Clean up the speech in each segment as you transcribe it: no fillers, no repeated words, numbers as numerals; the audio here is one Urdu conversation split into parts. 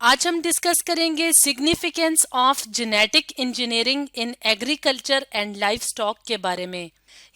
آج ہم ڈسکس کریں گے significance of genetic engineering in agriculture and life stock کے بارے میں،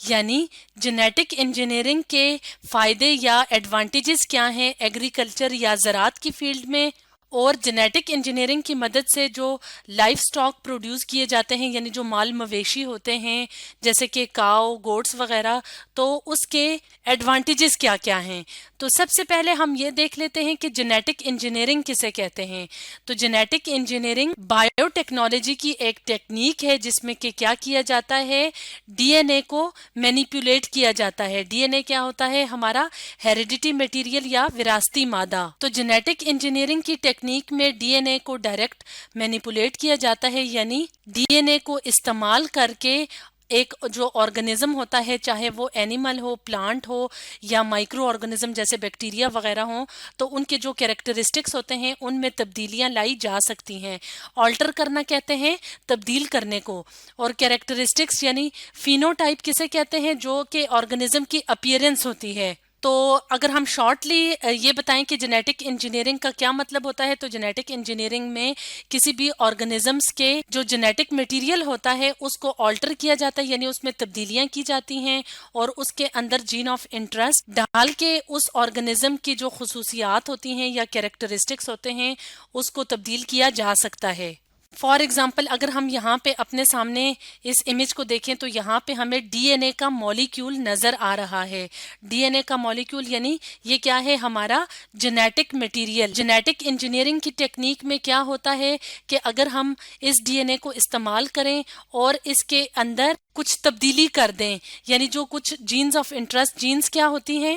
یعنی جینیٹک انجینئرنگ کے فائدے یا ایڈوانٹیجز کیا ہیں ایگریکلچر یا زراعت کی فیلڈ میں، اور جینیٹک انجینئرنگ کی مدد سے جو لائف سٹاک پروڈیوس کیے جاتے ہیں، یعنی جو مال مویشی ہوتے ہیں جیسے کہ کاؤ گوٹس وغیرہ، تو اس کے ایڈوانٹیجز کیا کیا ہیں۔ تو سب سے پہلے ہم یہ دیکھ لیتے ہیں کہ جینیٹک انجینئرنگ کسے کہتے ہیں۔ تو جینیٹک انجینئرنگ بایو ٹیکنالوجی کی ایک ٹیکنیک ہے جس میں کہ کیا کیا جاتا ہے، ڈی این اے کو مینیپولیٹ کیا جاتا ہے۔ ڈی این اے کیا ہوتا ہے؟ ہمارا ہیریڈیٹی میٹیریل یا وراثتی مادہ۔ تو جینیٹک انجینئرنگ کی ٹیکنیک میں ڈی این اے کو ڈائریکٹ مینیپولیٹ کیا جاتا ہے، یعنی ڈی این اے کو استعمال کر کے ایک جو آرگنزم ہوتا ہے، چاہے وہ اینیمل ہو، پلانٹ ہو یا مائکرو آرگنزم جیسے بیکٹیریا وغیرہ ہوں، تو ان کے جو کیریکٹرسٹکس ہوتے ہیں ان میں تبدیلیاں لائی جا سکتی ہیں۔ آلٹر کرنا کہتے ہیں تبدیل کرنے کو، اور کیریکٹرسٹکس یعنی فینوٹائپ کسے کہتے ہیں؟ جو کہ آرگنزم کی اپیئرنس ہوتی ہے۔ تو اگر ہم شارٹلی یہ بتائیں کہ جینیٹک انجینئرنگ کا کیا مطلب ہوتا ہے، تو جینیٹک انجینئرنگ میں کسی بھی آرگنزمس کے جو جینیٹک مٹیریل ہوتا ہے اس کو آلٹر کیا جاتا ہے، یعنی اس میں تبدیلیاں کی جاتی ہیں، اور اس کے اندر جین آف انٹرسٹ ڈال کے اس آرگنزم کی جو خصوصیات ہوتی ہیں یا کیریکٹرسٹکس ہوتے ہیں اس کو تبدیل کیا جا سکتا ہے۔ فار ایگزامپل اگر ہم یہاں پہ اپنے سامنے اس امیج کو دیکھیں تو یہاں پہ ہمیں ڈی این اے کا مولیکیول نظر آ رہا ہے۔ ڈی این اے کا مولیکیول یعنی یہ کیا ہے؟ ہمارا جینیٹک مٹیریل۔ جینیٹک انجینئرنگ کی ٹیکنیک میں کیا ہوتا ہے کہ اگر ہم اس ڈی این اے کو استعمال کریں اور اس کے اندر کچھ تبدیلی کر دیں، یعنی جو کچھ جینز آف انٹرسٹ، جینز کیا ہوتی ہیں؟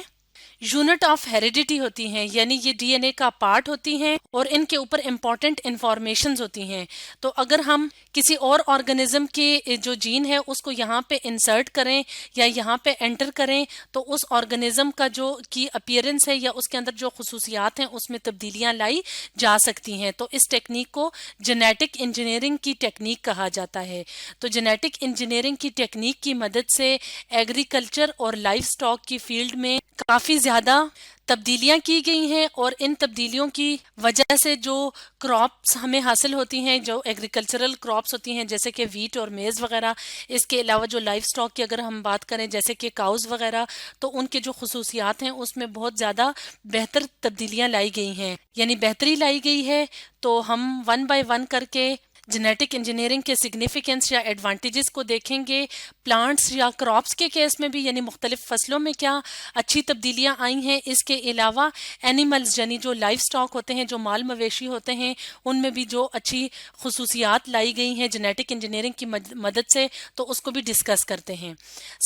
یونٹ آف ہیریڈیٹی ہوتی ہیں، یعنی یہ ڈی این اے کا پارٹ ہوتی ہیں اور ان کے اوپر امپورٹنٹ انفارمیشنز ہوتی ہیں۔ تو اگر ہم کسی اور آرگنزم کے جو جین ہے اس کو یہاں پہ انسرٹ کریں یا یہاں پہ انٹر کریں تو اس آرگنزم کا جو کی اپیئرنس ہے یا اس کے اندر جو خصوصیات ہیں اس میں تبدیلیاں لائی جا سکتی ہیں۔ تو اس ٹیکنیک کو جینیٹک انجینئرنگ کی ٹیکنیک کہا جاتا ہے۔ تو جینیٹک انجینئرنگ کی ٹیکنیک کی مدد سے ایگریکلچر اور لائف سٹاک کی فیلڈ میں کافی زیادہ تبدیلیاں کی گئی ہیں، اور ان تبدیلیوں کی وجہ سے جو کراپس ہمیں حاصل ہوتی ہیں، جو ایگریکلچرل کراپس ہوتی ہیں جیسے کہ ویٹ اور میز وغیرہ، اس کے علاوہ جو لائف سٹاک کی اگر ہم بات کریں جیسے کہ کاؤز وغیرہ، تو ان کے جو خصوصیات ہیں اس میں بہت زیادہ بہتر تبدیلیاں لائی گئی ہیں، یعنی بہتری لائی گئی ہے۔ تو ہم ون بائی ون کر کے جینیٹک انجینئرنگ کے سگنیفیکینس یا ایڈوانٹیجز کو دیکھیں گے۔ پلانٹس یا کراپس کے کیس میں بھی، یعنی مختلف فصلوں میں کیا اچھی تبدیلیاں آئی ہیں۔ اس کے علاوہ اینیملز یعنی جو لائف سٹاک ہوتے ہیں، جو مال مویشی ہوتے ہیں، ان میں بھی جو اچھی خصوصیات لائی گئی ہیں جینیٹک انجینئرنگ کی مدد سے، تو اس کو بھی ڈسکس کرتے ہیں۔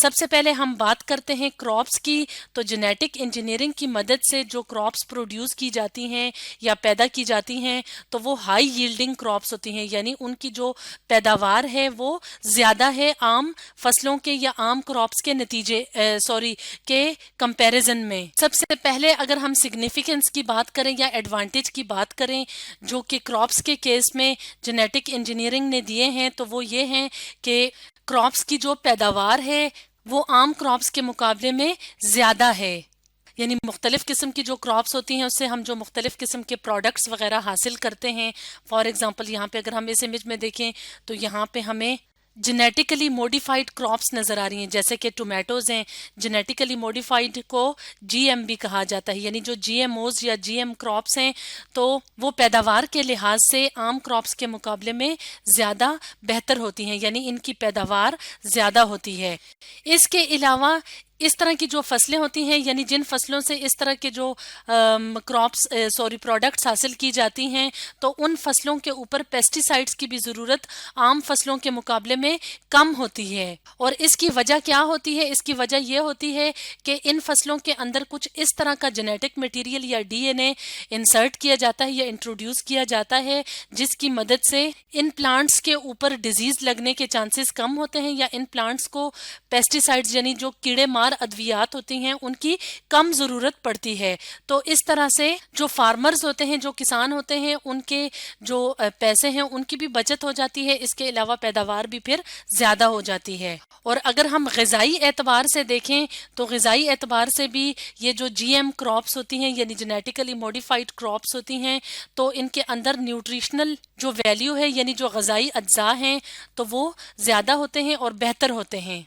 سب سے پہلے ہم بات کرتے ہیں کراپس کی۔ تو جینیٹک انجینئرنگ کی مدد سے جو کراپس پروڈیوس کی جاتی ہیں یا پیدا کی جاتی ہیں تو وہ ہائی ییلڈنگ کراپس ہوتی ہیں، یعنی ان کی جو پیداوار ہے وہ زیادہ ہے عام فصلوں کے یا عام کراپس کے نتیجے کے کمپیریزن میں۔ سب سے پہلے اگر ہم سگنیفیکینس کی بات کریں یا ایڈوانٹیج کی بات کریں جو کہ کراپس کے کیس میں جینیٹک انجینئرنگ نے دیے ہیں، تو وہ یہ ہیں کہ کراپس کی جو پیداوار ہے وہ عام کراپس کے مقابلے میں زیادہ ہے، یعنی مختلف قسم کی جو کراپس ہوتی ہیں اس سے ہم جو مختلف قسم کے پروڈکٹس وغیرہ حاصل کرتے ہیں۔ فار ایگزامپل یہاں پہ اگر ہم اس امیج میں دیکھیں تو یہاں پہ ہمیں جینیٹیکلی موڈیفائڈ کراپس نظر آ رہی ہیں، جیسے کہ ٹومیٹوز ہیں۔ جینیٹیکلی موڈیفائڈ کو جی ایم بھی کہا جاتا ہے، یعنی جو جی ایم اوز یا جی ایم کراپس ہیں تو وہ پیداوار کے لحاظ سے عام کراپس کے مقابلے میں زیادہ بہتر ہوتی ہیں، یعنی ان کی پیداوار زیادہ ہوتی ہے۔ اس کے علاوہ اس طرح کی جو فصلیں ہوتی ہیں، یعنی جن فصلوں سے اس طرح کے جو پروڈکٹس حاصل کی جاتی ہیں، تو ان فصلوں کے اوپر پیسٹی سائڈز کی بھی ضرورت عام فصلوں کے مقابلے میں کم ہوتی ہے۔ اور اس کی وجہ کیا ہوتی ہے؟ اس کی وجہ یہ ہوتی ہے کہ ان فصلوں کے اندر کچھ اس طرح کا جینیٹک مٹیریل یا ڈی این اے انسرٹ کیا جاتا ہے یا انٹروڈیوس کیا جاتا ہے جس کی مدد سے ان پلانٹس کے اوپر ڈیزیز لگنے کے چانسز کم ہوتے ہیں، یا ان پلانٹس کو پیسٹی سائڈز یعنی جو کیڑے مار دار ادویات ہوتی ہیں ان کی کم ضرورت پڑتی ہے. تو اس طرح سے جو فارمرز ہوتے ہیں، جو کسان ہوتے ہیں، ان کے جو پیسے ہیں ان کی بھی بچت ہو جاتی ہے. اس کے علاوہ پیداوار بھی پھر زیادہ ہو جاتی ہے. اور اگر ہم غذائی اعتبار سے دیکھیں تو غذائی اعتبار سے بھی یہ جو جی ایم کراپس ہوتی ہیں یعنی جینیٹیکلی موڈیفائڈ کراپس ہوتی ہیں تو ان کے اندر نیوٹریشنل جو ویلیو ہے یعنی جو غذائی اجزاء ہیں تو وہ زیادہ ہوتے ہیں اور بہتر ہوتے ہیں.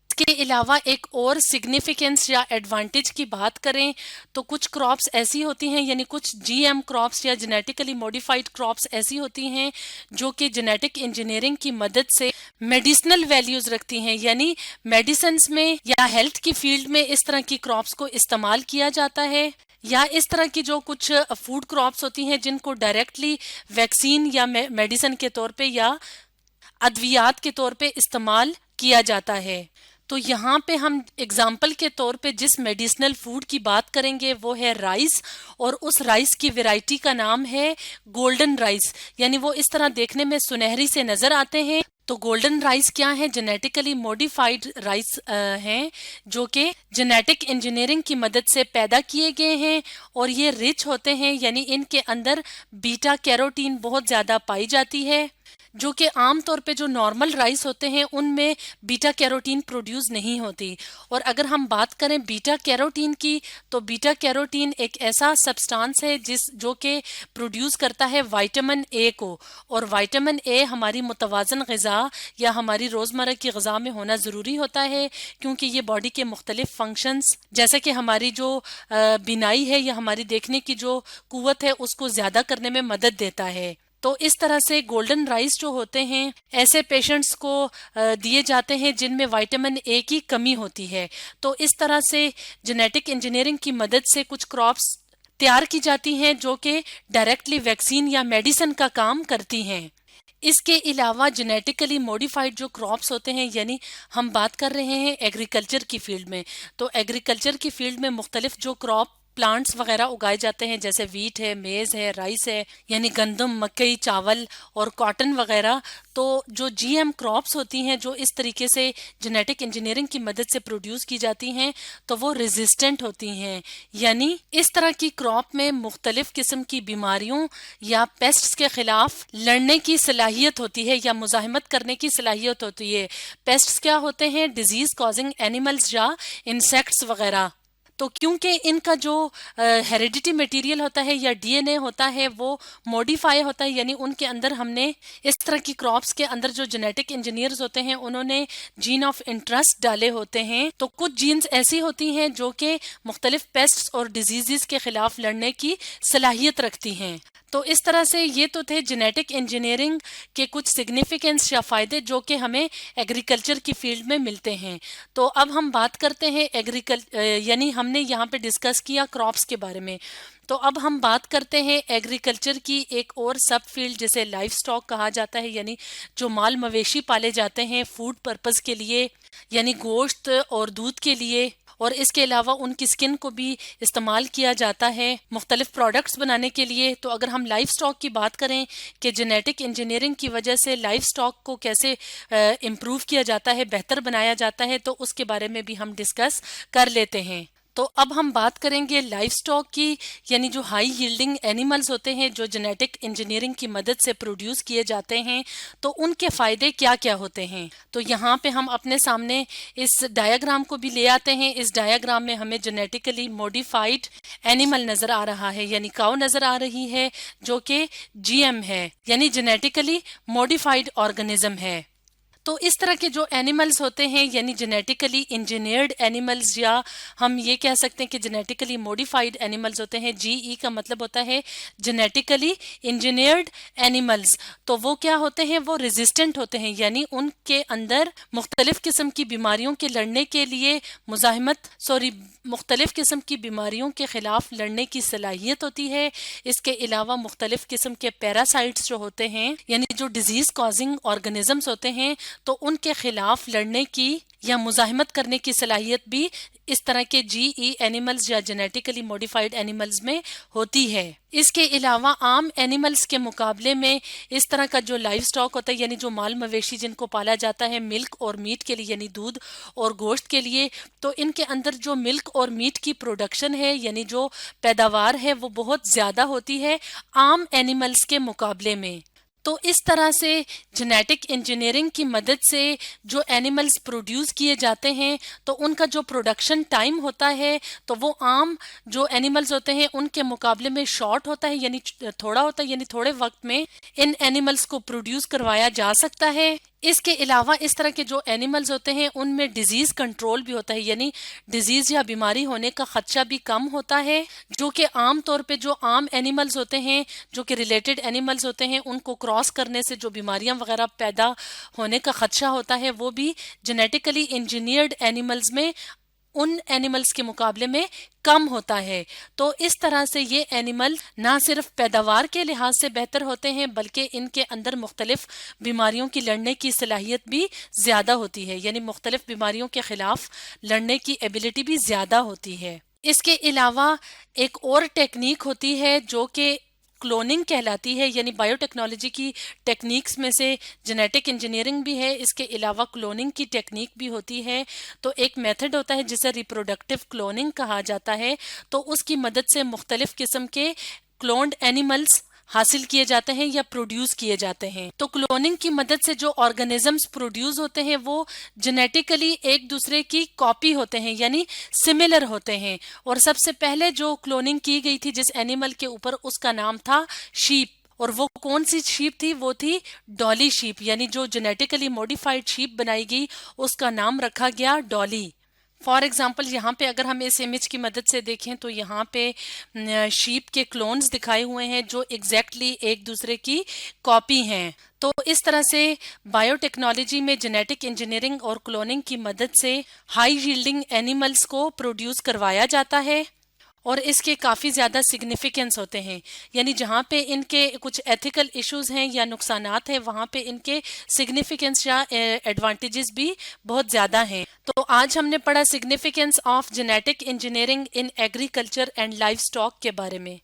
اس کے علاوہ ایک اور سگنیفیکنس یا ایڈوانٹیج کی بات کریں تو کچھ کراپس ایسی ہوتی ہیں یعنی کچھ جی ایم کراپس یا جینیٹیکلی موڈیفائڈ کراپس ایسی ہوتی ہیں جو کہ جینیٹک انجینئرنگ کی مدد سے میڈیسنل ویلیوز رکھتی ہیں، یعنی میڈیسنز میں یا ہیلتھ کی فیلڈ میں اس طرح کی کراپس کو استعمال کیا جاتا ہے. یا اس طرح کی جو کچھ فوڈ کراپس ہوتی ہیں جن کو ڈائریکٹلی ویکسین یا میڈیسن کے طور پہ یا ادویات کے طور پہ استعمال کیا جاتا ہے. تو یہاں پہ ہم اگزامپل کے طور پہ جس میڈیسنل فوڈ کی بات کریں گے وہ ہے رائس، اور اس رائس کی ویرائٹی کا نام ہے گولڈن رائس، یعنی وہ اس طرح دیکھنے میں سنہری سے نظر آتے ہیں. تو گولڈن رائس کیا ہے؟ جینیٹیکلی موڈیفائڈ رائس ہیں جو کہ جینیٹک انجینئرنگ کی مدد سے پیدا کیے گئے ہیں اور یہ رچ ہوتے ہیں، یعنی ان کے اندر بیٹا کیروٹین بہت زیادہ پائی جاتی ہے، جو کہ عام طور پہ جو نارمل رائس ہوتے ہیں ان میں بیٹا کیروٹین پروڈیوس نہیں ہوتی. اور اگر ہم بات کریں بیٹا کیروٹین کی تو بیٹا کیروٹین ایک ایسا سبسٹانس ہے جو کہ پروڈیوس کرتا ہے وائٹامن اے کو، اور وائٹامن اے ہماری متوازن غذا یا ہماری روزمرہ کی غذا میں ہونا ضروری ہوتا ہے کیونکہ یہ باڈی کے مختلف فنکشنز جیسے کہ ہماری جو بینائی ہے یا ہماری دیکھنے کی جو قوت ہے اس کو زیادہ کرنے میں مدد دیتا ہے. تو اس طرح سے گولڈن رائس جو ہوتے ہیں ایسے پیشنٹس کو دیے جاتے ہیں جن میں وائٹامن اے کی کمی ہوتی ہے. تو اس طرح سے جینیٹک انجینئرنگ کی مدد سے کچھ کراپس تیار کی جاتی ہیں جو کہ ڈائریکٹلی ویکسین یا میڈیسن کا کام کرتی ہیں. اس کے علاوہ جینیٹیکلی موڈیفائڈ جو کراپس ہوتے ہیں یعنی ہم بات کر رہے ہیں ایگریکلچر کی فیلڈ میں، تو ایگریکلچر کی فیلڈ میں مختلف جو کراپ پلانٹس وغیرہ اگائے جاتے ہیں جیسے ویٹ ہے، میز ہے، رائس ہے، یعنی گندم، مکئی، چاول اور کاٹن وغیرہ. تو جو جی ایم کراپس ہوتی ہیں جو اس طریقے سے جینیٹک انجینئرنگ کی مدد سے پروڈیوس کی جاتی ہیں تو وہ ریزسٹنٹ ہوتی ہیں، یعنی اس طرح کی کراپ میں مختلف قسم کی بیماریوں یا پیسٹس کے خلاف لڑنے کی صلاحیت ہوتی ہے یا مزاحمت کرنے کی صلاحیت ہوتی ہے. پیسٹس کیا ہوتے ہیں؟ ڈیزیز کازنگ اینیملز یا انسیکٹس وغیرہ. تو کیونکہ ان کا جو ہیریڈیٹی میٹیریل ہوتا ہے یا ڈی این اے ہوتا ہے وہ موڈیفائی ہوتا ہے، یعنی ان کے اندر ہم نے اس طرح کی کراپس کے اندر جو جینیٹک انجینئرز ہوتے ہیں انہوں نے جین آف انٹرسٹ ڈالے ہوتے ہیں. تو کچھ جینز ایسی ہوتی ہیں جو کہ مختلف پیسٹس اور ڈیزیزز کے خلاف لڑنے کی صلاحیت رکھتی ہیں. تو اس طرح سے یہ تو تھے جینیٹک انجینئرنگ کے کچھ سگنیفیکنس یا فائدے جو کہ ہمیں ایگریکلچر کی فیلڈ میں ملتے ہیں. تو اب ہم بات کرتے ہیں یعنی ہم نے یہاں پہ ڈسکس کیا کراپس کے بارے میں. تو اب ہم بات کرتے ہیں ایگریکلچر کی ایک اور سب فیلڈ جسے لائف سٹاک کہا جاتا ہے، یعنی جو مال مویشی پالے جاتے ہیں فوڈ پرپز کے لیے، یعنی گوشت اور دودھ کے لیے، اور اس کے علاوہ ان کی سکن کو بھی استعمال کیا جاتا ہے مختلف پروڈکٹس بنانے کے لیے. تو اگر ہم لائف سٹاک کی بات کریں کہ جینیٹک انجینئرنگ کی وجہ سے لائف سٹاک کو کیسے امپروو کیا جاتا ہے، بہتر بنایا جاتا ہے، تو اس کے بارے میں بھی ہم ڈسکس کر لیتے ہیں. تو اب ہم بات کریں گے لائف سٹاک کی، یعنی جو ہائی ہیلڈنگ اینیملز ہوتے ہیں جو جینیٹک انجینئرنگ کی مدد سے پروڈیوس کیے جاتے ہیں، تو ان کے فائدے کیا کیا ہوتے ہیں. تو یہاں پہ ہم اپنے سامنے اس ڈایاگرام کو بھی لے آتے ہیں. اس ڈایاگرام میں ہمیں جینیٹیکلی موڈیفائڈ اینیمل نظر آ رہا ہے، یعنی کاؤ نظر آ رہی ہے جو کہ جی ایم ہے، یعنی جینیٹیکلی موڈیفائڈ آرگنزم ہے. تو اس طرح کے جو اینیملز ہوتے ہیں یعنی جینیٹیکلی انجینئرڈ اینیملز، یا ہم یہ کہہ سکتے ہیں کہ جینیٹیکلی موڈیفائڈ اینیملز ہوتے ہیں. جی ای کا مطلب ہوتا ہے جینیٹیکلی انجینئرڈ اینیملز. تو وہ کیا ہوتے ہیں؟ وہ ریزسٹنٹ ہوتے ہیں، یعنی ان کے اندر مختلف قسم کی بیماریوں کے لڑنے کے لیے مختلف قسم کی بیماریوں کے خلاف لڑنے کی صلاحیت ہوتی ہے. اس کے علاوہ مختلف قسم کے پیراسائٹس جو ہوتے ہیں یعنی جو ڈیزیز کازنگ آرگنزمز ہوتے ہیں تو ان کے خلاف لڑنے کی یا مزاحمت کرنے کی صلاحیت بھی اس طرح کے جی ای اینیملز یا جینیٹیکلی موڈیفائڈ اینیملز میں ہوتی ہے۔ اس کے علاوہ عام اینیملز کے مقابلے میں اس طرح کا جو لائف سٹاک ہوتا ہے، یعنی جو مال مویشی جن کو پالا جاتا ہے ملک اور میٹ کے لیے، یعنی دودھ اور گوشت کے لیے، تو ان کے اندر جو ملک اور میٹ کی پروڈکشن ہے، یعنی جو پیداوار ہے، وہ بہت زیادہ ہوتی ہے عام اینیملز کے مقابلے میں۔ تو اس طرح سے جینیٹک انجینئرنگ کی مدد سے جو اینیملز پروڈیوس کیے جاتے ہیں تو ان کا جو پروڈکشن ٹائم ہوتا ہے تو وہ عام جو اینیملز ہوتے ہیں ان کے مقابلے میں شارٹ ہوتا ہے، یعنی تھوڑا ہوتا ہے، یعنی تھوڑے وقت میں ان اینیملز کو پروڈیوس کروایا جا سکتا ہے۔ اس کے علاوہ اس طرح کے جو اینیملز ہوتے ہیں ان میں ڈیزیز کنٹرول بھی ہوتا ہے، یعنی ڈیزیز یا بیماری ہونے کا خدشہ بھی کم ہوتا ہے، جو کہ عام طور پہ جو عام اینیملز ہوتے ہیں، جو کہ ریلیٹڈ اینیملز ہوتے ہیں، ان کو کراس کرنے سے جو بیماریاں وغیرہ پیدا ہونے کا خدشہ ہوتا ہے وہ بھی جینیٹیکلی انجینئرڈ اینیملز میں ان اینیملز کے مقابلے میں کم ہوتا ہے۔ تو اس طرح سے یہ اینیمل نہ صرف پیداوار کے لحاظ سے بہتر ہوتے ہیں بلکہ ان کے اندر مختلف بیماریوں کی لڑنے کی صلاحیت بھی زیادہ ہوتی ہے، یعنی مختلف بیماریوں کے خلاف لڑنے کی ایبلٹی بھی زیادہ ہوتی ہے۔ اس کے علاوہ ایک اور ٹیکنیک ہوتی ہے جو کہ کلوننگ کہلاتی ہے، یعنی بائیو ٹیکنالوجی کی ٹیکنیکس میں سے جینیٹک انجینئرنگ بھی ہے، اس کے علاوہ کلوننگ کی ٹیکنیک بھی ہوتی ہے۔ تو ایک میتھڈ ہوتا ہے جسے ریپروڈکٹیو کلوننگ کہا جاتا ہے، تو اس کی مدد سے مختلف قسم کے کلونڈ اینیملز حاصل کیے جاتے ہیں یا پروڈیوس کیے جاتے ہیں۔ تو کلوننگ کی مدد سے جو آرگنزمز پروڈیوس ہوتے ہیں وہ جینیٹیکلی ایک دوسرے کی کاپی ہوتے ہیں، یعنی سملر ہوتے ہیں۔ اور سب سے پہلے جو کلوننگ کی گئی تھی جس اینیمل کے اوپر، اس کا نام تھا شیپ، اور وہ کون سی شیپ تھی؟ وہ تھی ڈالی شیپ، یعنی جو جینیٹیکلی موڈیفائڈ شیپ بنائی گئی اس کا نام رکھا گیا ڈالی۔ فار ایگزامپل یہاں پہ اگر ہم اس امیج کی مدد سے دیکھیں تو یہاں پہ شیپ کے کلونز دکھائے ہوئے ہیں جو ایگزیکٹلی ایک دوسرے کی کاپی ہیں۔ تو اس طرح سے بائیو ٹیکنالوجی میں جینیٹک انجینئرنگ اور کلوننگ کی مدد سے ہائی ییلڈنگ اینیملز کو پروڈیوس کروایا جاتا ہے، اور اس کے کافی زیادہ سگنیفیکنس ہوتے ہیں، یعنی جہاں پہ ان کے کچھ ایتھیکل ایشوز ہیں یا نقصانات ہیں وہاں پہ ان کے سگنیفیکنس یا ایڈوانٹیجز بھی بہت زیادہ ہیں۔ تو آج ہم نے پڑھا significance of genetic engineering in agriculture and life stock کے بارے میں۔